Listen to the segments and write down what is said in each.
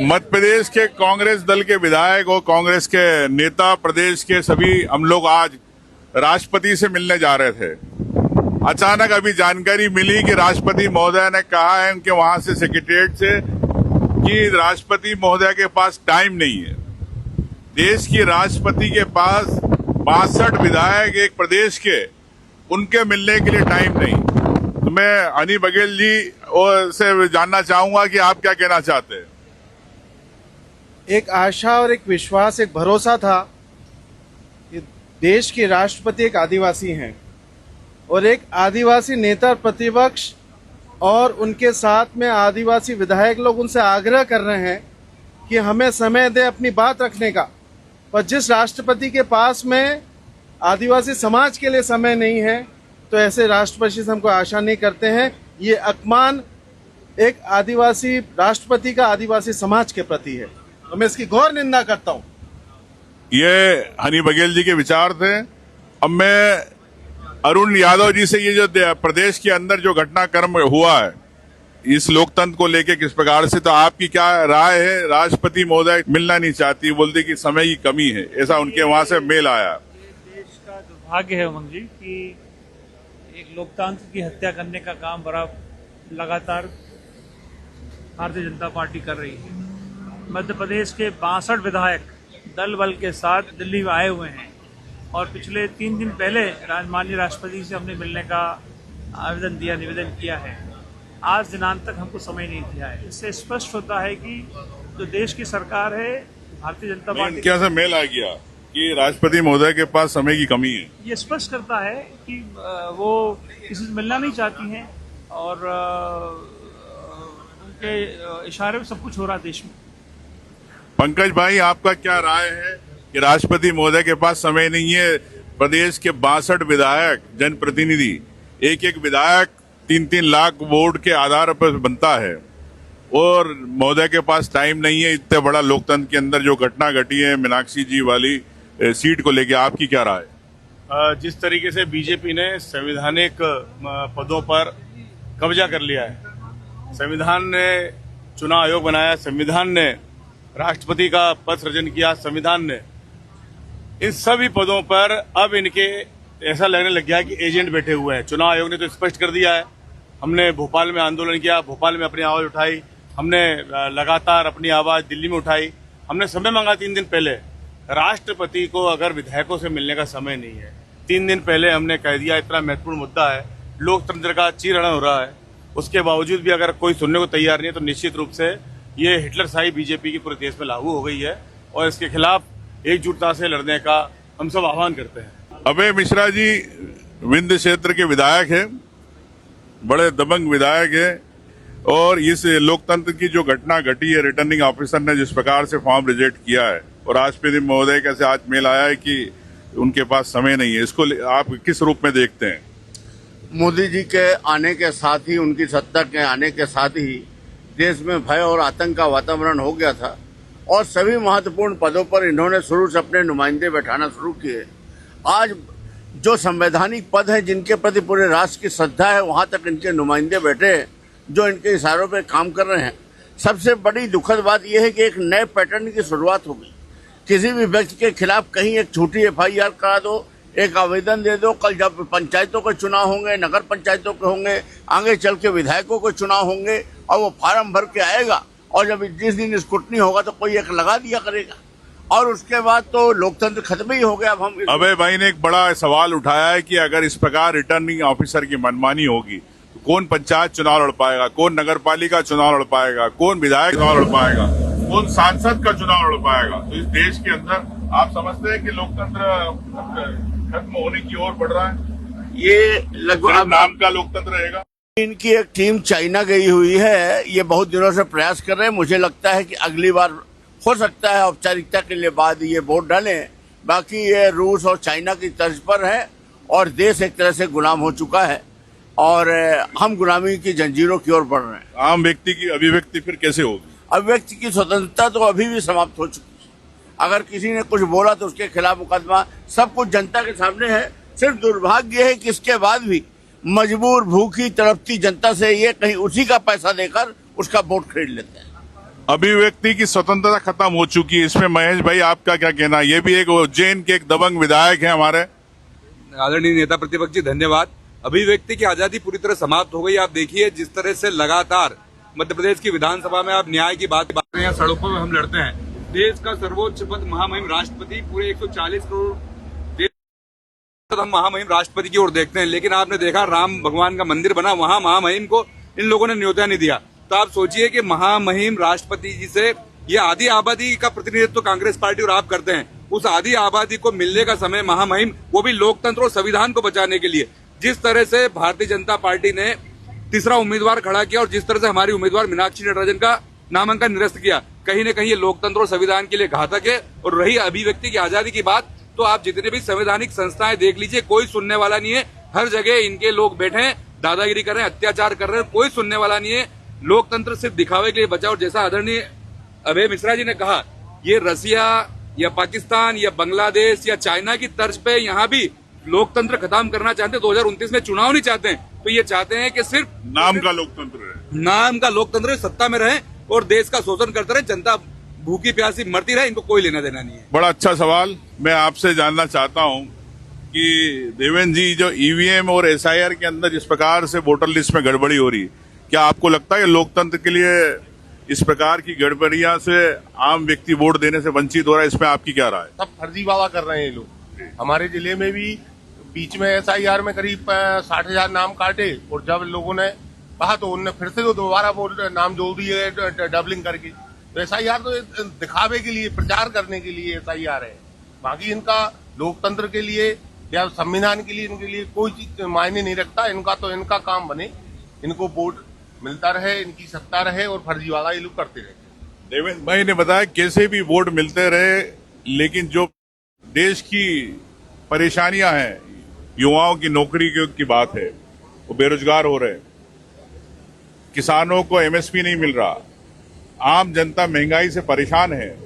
मध्य प्रदेश के कांग्रेस दल के विधायक और कांग्रेस के नेता प्रदेश के सभी हम लोग आज राष्ट्रपति से मिलने जा रहे थे। अचानक अभी जानकारी मिली कि राष्ट्रपति महोदय ने कहा है उनके वहां से सेक्रेटेरिएट से कि राष्ट्रपति महोदय के पास टाइम नहीं है। देश की राष्ट्रपति के पास 62 विधायक एक प्रदेश के, उनके मिलने के लिए टाइम नहीं। तो मैं हनी बघेल जी से जानना चाहूंगा कि आप क्या कहना चाहते हैं। एक आशा और एक विश्वास, एक भरोसा था कि देश के राष्ट्रपति एक आदिवासी हैं और एक आदिवासी नेता प्रतिपक्ष और उनके साथ में आदिवासी विधायक लोग उनसे आग्रह कर रहे हैं कि हमें समय दे अपनी बात रखने का। पर जिस राष्ट्रपति के पास में आदिवासी समाज के लिए समय नहीं है, तो ऐसे राष्ट्रपति से हमको आशा नहीं करते हैं। ये अपमान एक आदिवासी राष्ट्रपति का आदिवासी समाज के प्रति है, तो मैं इसकी घोर निंदा करता हूं। ये हनी बघेल जी के विचार थे। अब मैं अरुण यादव जी से ये जो प्रदेश के अंदर जो घटनाक्रम हुआ है इस लोकतंत्र को लेके किस प्रकार से, तो आपकी क्या राय है। राष्ट्रपति महोदय मिलना नहीं चाहती, बोलते कि समय की कमी है, ऐसा उनके वहां से मेल आया। देश का दुर्भाग्य है उमंग जी कि एक लोकतंत्र की हत्या करने का काम बड़ा लगातार भारतीय जनता पार्टी कर रही है। मध्य प्रदेश के 62 विधायक दल बल के साथ दिल्ली में आए हुए हैं और पिछले 3 दिन पहले माननीय राष्ट्रपति से हमने मिलने का निवेदन किया है। आज दिनांक तक हमको समय नहीं दिया है। इससे स्पष्ट होता है कि जो देश की सरकार है भारतीय जनता पार्टी, क्या मेल आ गया कि राष्ट्रपति महोदय के पास समय की कमी है। ये स्पष्ट करता है कि वो किसी से मिलना नहीं चाहती हैं और उनके इशारे में सब कुछ हो रहा है देश में। पंकज भाई, आपका क्या राय है कि राष्ट्रपति महोदय के पास समय नहीं है। प्रदेश के 62 विधायक जनप्रतिनिधि, एक एक विधायक 3-3 लाख वोट के आधार पर बनता है और महोदय के पास टाइम नहीं है। इतने बड़ा लोकतंत्र के अंदर जो घटना घटी है मीनाक्षी जी वाली सीट को लेके, आपकी क्या राय? जिस तरीके से बीजेपी ने संवैधानिक पदों पर कब्जा कर लिया है, संविधान ने चुनाव आयोग बनाया, संविधान ने राष्ट्रपति का पद सृजन किया, संविधान ने इन सभी पदों पर अब इनके ऐसा लगने लग गया है कि एजेंट बैठे हुए हैं। चुनाव आयोग ने तो स्पष्ट कर दिया है। हमने भोपाल में आंदोलन किया, भोपाल में अपनी आवाज उठाई, हमने लगातार अपनी आवाज दिल्ली में उठाई। हमने समय मांगा 3 दिन पहले। राष्ट्रपति को अगर विधायकों से मिलने का समय नहीं है, 3 दिन पहले हमने कह दिया, इतना महत्वपूर्ण मुद्दा है, लोकतंत्र का चीरहरण हो रहा है, उसके बावजूद भी अगर कोई सुनने को तैयार नहीं है तो निश्चित रूप से ये हिटलरशाही बीजेपी की पूरे देश में लागू हो गई है और इसके खिलाफ एकजुटता से लड़ने का हम सब आह्वान करते हैं। अभय मिश्रा जी विंध्य क्षेत्र के विधायक हैं, बड़े दबंग विधायक हैं और इस लोकतंत्र की जो घटना घटी है, रिटर्निंग ऑफिसर ने जिस प्रकार से फॉर्म रिजेक्ट किया है और राष्ट्रपति महोदय का से आज मेल आया है कि उनके पास समय नहीं है, इसको आप किस रूप में देखते हैं? मोदी जी के आने के साथ ही, उनकी सत्ता के आने के साथ ही देश में भय और आतंक का वातावरण हो गया था और सभी महत्वपूर्ण पदों पर इन्होंने शुरू से अपने नुमाइंदे बैठाना शुरू किए। आज जो संवैधानिक पद है जिनके प्रति पूरे राष्ट्र की श्रद्धा है, वहां तक इनके नुमाइंदे बैठे जो इनके इशारों पे काम कर रहे हैं। सबसे बड़ी दुखद बात यह है कि एक नए पैटर्न की शुरुआत हो गई। किसी भी व्यक्ति के खिलाफ कहीं एक छोटी FIR करा दो, एक आवेदन दे दो। कल जब पंचायतों के चुनाव होंगे, नगर पंचायतों के होंगे, आगे चल के विधायकों के चुनाव होंगे और वो फार्म भर के आएगा और जब जिस दिन स्क्रूटनी होगा तो कोई एक लगा दिया करेगा और उसके बाद तो लोकतंत्र खत्म ही हो गया। अब हम अभय भाई ने एक बड़ा सवाल उठाया है कि अगर इस प्रकार रिटर्निंग ऑफिसर की मनमानी होगी तो कौन पंचायत चुनाव लड़ पाएगा, कौन नगरपालिका चुनाव लड़ पाएगा, कौन विधायक चुनाव लड़ पाएगा, कौन सांसद का चुनाव लड़ पाएगा। तो इस देश के अंदर आप समझते हैं कि लोकतंत्र खत्म होने की ओर बढ़ रहा है? ये लगभग नाम का लोकतंत्र रहेगा। इनकी एक टीम चाइना गई हुई है, ये बहुत दिनों से प्रयास कर रहे हैं। मुझे लगता है कि अगली बार हो सकता है औपचारिकता के लिए बाद ये वोट डालें। बाकी ये रूस और चाइना की तर्ज पर है और देश एक तरह से गुलाम हो चुका है और हम गुलामी की जंजीरों की ओर बढ़ रहे हैं। आम व्यक्ति की अभिव्यक्ति फिर कैसे होगी? अभिव्यक्ति की स्वतंत्रता तो अभी भी समाप्त हो चुकी है। अगर किसी ने कुछ बोला तो उसके खिलाफ मुकदमा, सब कुछ जनता के सामने है। सिर्फ दुर्भाग्य है कि इसके बाद भी मजबूर, भूखी, तड़पती जनता से ये कहीं उसी का पैसा देकर उसका वोट खरीद लेते हैं। अभिव्यक्ति की स्वतंत्रता खत्म हो चुकी है, इसमें महेश भाई आपका क्या कहना है? ये भी एक उज्जैन के एक दबंग विधायक है हमारे। आदरणीय नेता प्रतिपक्ष जी, धन्यवाद। अभिव्यक्ति की आजादी पूरी तरह समाप्त हो गई। आप देखिए जिस तरह से लगातार मध्य प्रदेश की विधानसभा में आप न्याय की बात कर रहे हैं, सड़कों में हम लड़ते हैं। देश का सर्वोच्च पद महामहिम राष्ट्रपति, पूरे 140 करोड़ देश हम महामहिम राष्ट्रपति की ओर देखते हैं, लेकिन आपने देखा राम भगवान का मंदिर बना, वहां महामहिम को इन लोगों ने न्योता नहीं दिया। तो आप सोचिए कि महामहिम राष्ट्रपति जी से ये आधी आबादी का प्रतिनिधित्व तो कांग्रेस पार्टी और आप करते हैं, उस आधी आबादी को मिलने का समय महामहिम, वो भी लोकतंत्र और संविधान को बचाने के लिए। जिस तरह से भारतीय जनता पार्टी ने तीसरा उम्मीदवार खड़ा किया और जिस तरह से हमारी उम्मीदवार मीनाक्षी नटराजन का नामांकन निरस्त किया, कहीं न कहीं ये लोकतंत्र और संविधान के लिए घातक है। और रही अभिव्यक्ति की आजादी की बात, तो आप जितने भी संवैधानिक संस्थाएं देख लीजिए, कोई सुनने वाला नहीं है। हर जगह इनके लोग बैठे हैं, दादागिरी कर रहे हैं, अत्याचार कर रहे हैं, कोई सुनने वाला नहीं है। लोकतंत्र सिर्फ दिखावे के लिए बचा। और जैसा आदरणीय अभय मिश्रा जी ने कहा, ये रसिया या पाकिस्तान या बांग्लादेश या चाइना की तर्ज पे यहाँ भी लोकतंत्र खत्म करना चाहते हैं। 2029 में चुनाव नहीं चाहते हैं, तो ये चाहते हैं कि सिर्फ नाम का लोकतंत्र है, नाम का लोकतंत्र सत्ता में रहे और देश का शोषण करते रहे, जनता भूखी प्यासी मरती रहे, इनको कोई लेना देना नहीं है। बड़ा अच्छा सवाल। मैं आपसे जानना चाहता हूं कि देवेंद्र जी, जो ईवीएम और एसआईआर के अंदर जिस प्रकार से वोटर लिस्ट में गड़बड़ी हो रही, क्या आपको लगता है लोकतंत्र के लिए इस प्रकार की गड़बड़ियां से आम व्यक्ति वोट देने से वंचित हो रहा है? इसमें आपकी क्या राय? सब फर्जीवाड़ा कर रहे हैं ये लोग। हमारे जिले में भी बीच में एसआईआर में करीब 60,000 नाम काटे और जब लोगों ने कहा तो उनने फिर से दोबारा वो नाम जोड़ दिए डबलिंग करके। तो एसआईआर तो दिखावे के लिए, प्रचार करने के लिए एसआईआर है। बाकी इनका लोकतंत्र के लिए या संविधान के लिए, इनके लिए कोई चीज मायने नहीं रखता। इनका तो इनका काम बने, इनको वोट मिलता रहे, इनकी सत्ता रहे और फर्जीवाड़ा ये लोग करते रहे। देवेंद्र भाई ने बताया कैसे भी वोट मिलते रहे, लेकिन जो देश की परेशानियां हैं, युवाओं की नौकरी की बात है, वो बेरोजगार हो रहे, किसानों को एमएसपी नहीं मिल रहा, आम जनता महंगाई से परेशान है,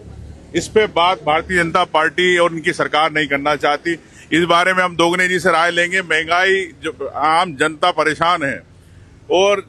इस पे बात भारतीय जनता पार्टी और उनकी सरकार नहीं करना चाहती। इस बारे में हम दोगुने जी से राय लेंगे। महंगाई, जो आम जनता परेशान है और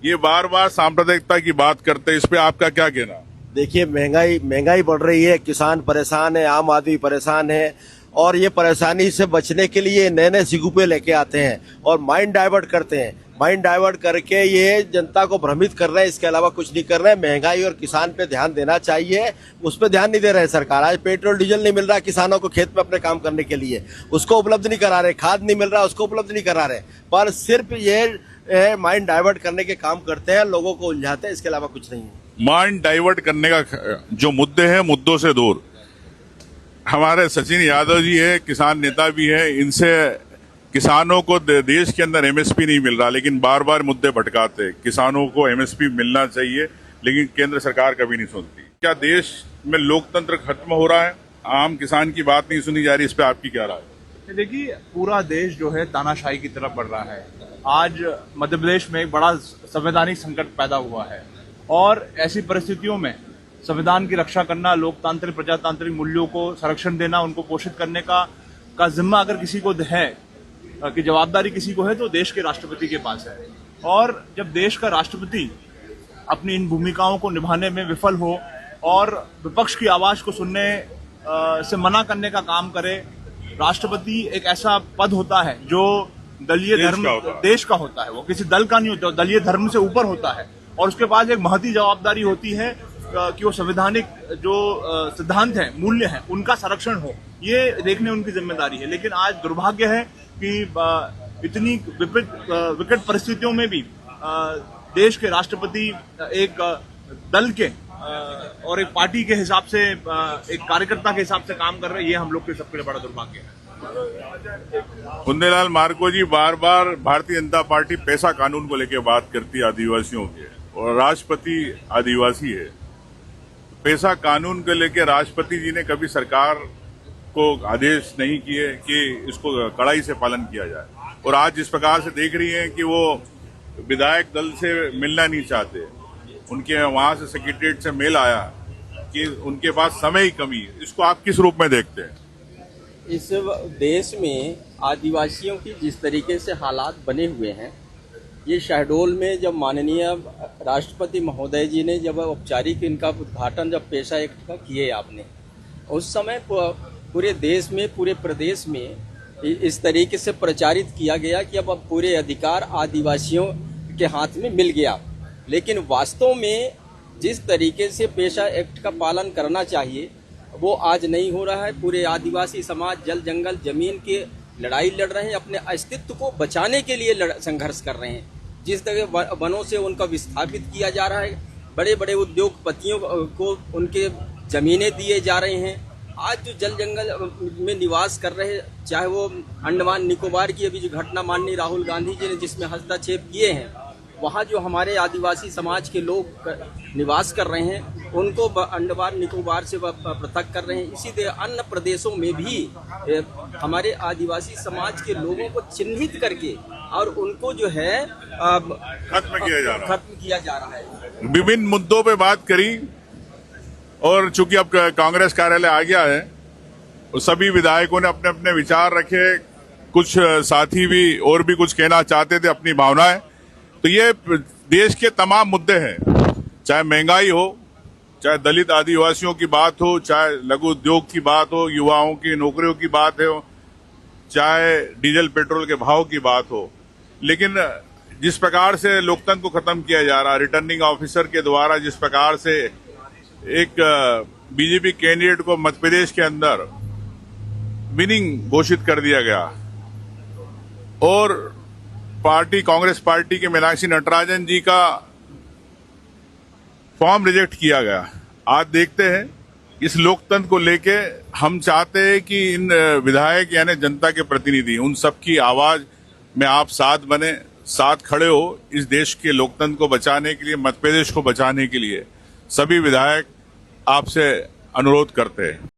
ये बार बार सांप्रदायिकता की बात करते हैं, इस पे आपका क्या कहना? देखिए, महंगाई बढ़ रही है, किसान परेशान है, आम आदमी परेशान है, और ये परेशानी से बचने के लिए नए नए सिगुपे लेके आते हैं और माइंड डाइवर्ट करते हैं। माइंड डाइवर्ट करके ये जनता को भ्रमित कर रहे हैं, इसके अलावा कुछ नहीं कर रहे हैं। महंगाई और किसान पे ध्यान देना चाहिए, उस पर ध्यान नहीं दे रहे हैं सरकार। आज पेट्रोल डीजल नहीं मिल रहा किसानों को खेत में अपने काम करने के लिए, उसको उपलब्ध नहीं करा रहे। खाद नहीं मिल रहा, उसको उपलब्ध नहीं करा रहे। पर सिर्फ ये माइंड डाइवर्ट करने के काम करते हैं, लोगों को उलझाते हैं, इसके अलावा कुछ नहीं है। माइंड डाइवर्ट करने का जो मुद्दे हैं, मुद्दों से दूर। हमारे सचिन यादव जी है, किसान नेता भी है, इनसे किसानों को देश के अंदर एमएसपी नहीं मिल रहा, लेकिन बार बार मुद्दे भटकाते। किसानों को एमएसपी मिलना चाहिए, लेकिन केंद्र सरकार कभी नहीं सुनती। क्या देश में लोकतंत्र खत्म हो रहा है? आम किसान की बात नहीं सुनी जा रही, इस पे आपकी क्या राय? देखिए, पूरा देश जो है तानाशाही की तरफ बढ़ रहा है। आज मध्य प्रदेश में एक बड़ा संवैधानिक संकट पैदा हुआ है और ऐसी परिस्थितियों में संविधान की रक्षा करना, लोकतांत्रिक प्रजातांत्रिक मूल्यों को संरक्षण देना, उनको पोषित करने का जिम्मा अगर किसी को है, कि जवाबदारी किसी को है, तो देश के राष्ट्रपति के पास है। और जब देश का राष्ट्रपति अपनी इन भूमिकाओं को निभाने में विफल हो और विपक्ष की आवाज को सुनने से मना करने का काम करे, राष्ट्रपति एक ऐसा पद होता है जो दलीय धर्म देश का होता है, वो किसी दल का नहीं होता, दलीय धर्म से ऊपर होता है। और उसके पास एक महती जवाबदारी होती है कि वो संवैधानिक जो सिद्धांत हैं, मूल्य हैं, उनका संरक्षण हो, ये देखने उनकी जिम्मेदारी है। लेकिन आज दुर्भाग्य है कि इतनी विकट परिस्थितियों में भी देश के राष्ट्रपति एक दल के और एक पार्टी के हिसाब से, एक कार्यकर्ता के हिसाब से काम कर रहे हैं। ये हम लोग के सबके लिए बड़ा दुर्भाग्य है। कुंदेलाल मार्को जी, बार बार भारतीय जनता पार्टी पैसा कानून को लेकर बात करती है आदिवासियों के, और राष्ट्रपति आदिवासी है। पैसा कानून को लेकर राष्ट्रपति जी ने कभी सरकार को आदेश नहीं किए कि इसको कड़ाई से पालन किया जाए, और आज जिस प्रकार से देख रही हैं कि वो विधायक दल से मिलना नहीं चाहते, उनके वहां से सेक्रेटरीट से मेल आया कि उनके पास समय की कमी है, इसको आप किस रूप में देखते हैं? इस देश में आदिवासियों की जिस तरीके से हालात बने हुए हैं, ये शहडोल में जब माननीय राष्ट्रपति महोदय जी ने जब औपचारिक इनका उद्घाटन जब पेशा एक्ट का किए आपने, उस समय पूरे देश में, पूरे प्रदेश में इस तरीके से प्रचारित किया गया कि अब पूरे अधिकार आदिवासियों के हाथ में मिल गया। लेकिन वास्तव में जिस तरीके से पेशा एक्ट का पालन करना चाहिए वो आज नहीं हो रहा है। पूरे आदिवासी समाज जल जंगल जमीन के लड़ाई लड़ रहे हैं, अपने अस्तित्व को बचाने के लिए संघर्ष कर रहे हैं। जिस तरह वनों से उनका विस्थापित किया जा रहा है, बड़े बड़े उद्योगपतियों को उनके ज़मीनें दिए जा रहे हैं। आज जो जल जंगल में निवास कर रहे, चाहे वो अंडमान निकोबार की अभी जो घटना माननीय राहुल गांधी जी ने जिसमें हस्तक्षेप किए हैं, वहाँ जो हमारे आदिवासी समाज के लोग निवास कर रहे हैं उनको अंडमान निकोबार से पृथक कर रहे हैं। इसी तरह अन्य प्रदेशों में भी हमारे आदिवासी समाज के लोगों को चिन्हित करके और उनको जो है खत्म किया जा रहा है। विभिन्न मुद्दों पे बात करी और चूंकि अब कांग्रेस कार्यालय आ गया है तो सभी विधायकों ने अपने अपने विचार रखे। कुछ साथी भी और भी कुछ कहना चाहते थे, अपनी भावनाएं। तो ये देश के तमाम मुद्दे हैं, चाहे महंगाई हो, चाहे दलित आदिवासियों की बात हो, चाहे लघु उद्योग की बात हो, युवाओं की नौकरियों की बात हो, चाहे डीजल पेट्रोल के भाव की बात हो। लेकिन जिस प्रकार से लोकतंत्र को खत्म किया जा रहा, रिटर्निंग ऑफिसर के द्वारा जिस प्रकार से एक बीजेपी कैंडिडेट को मध्य प्रदेश के अंदर विनिंग घोषित कर दिया गया और कांग्रेस पार्टी के मीनाक्षी नटराजन जी का फॉर्म रिजेक्ट किया गया। आज देखते हैं इस लोकतंत्र को लेके हम चाहते हैं कि इन विधायक यानी जनता के प्रतिनिधि उन सबकी आवाज में आप साथ बने, साथ खड़े हो इस देश के लोकतंत्र को बचाने के लिए, मध्य प्रदेश को बचाने के लिए। सभी विधायक आपसे अनुरोध करते हैं।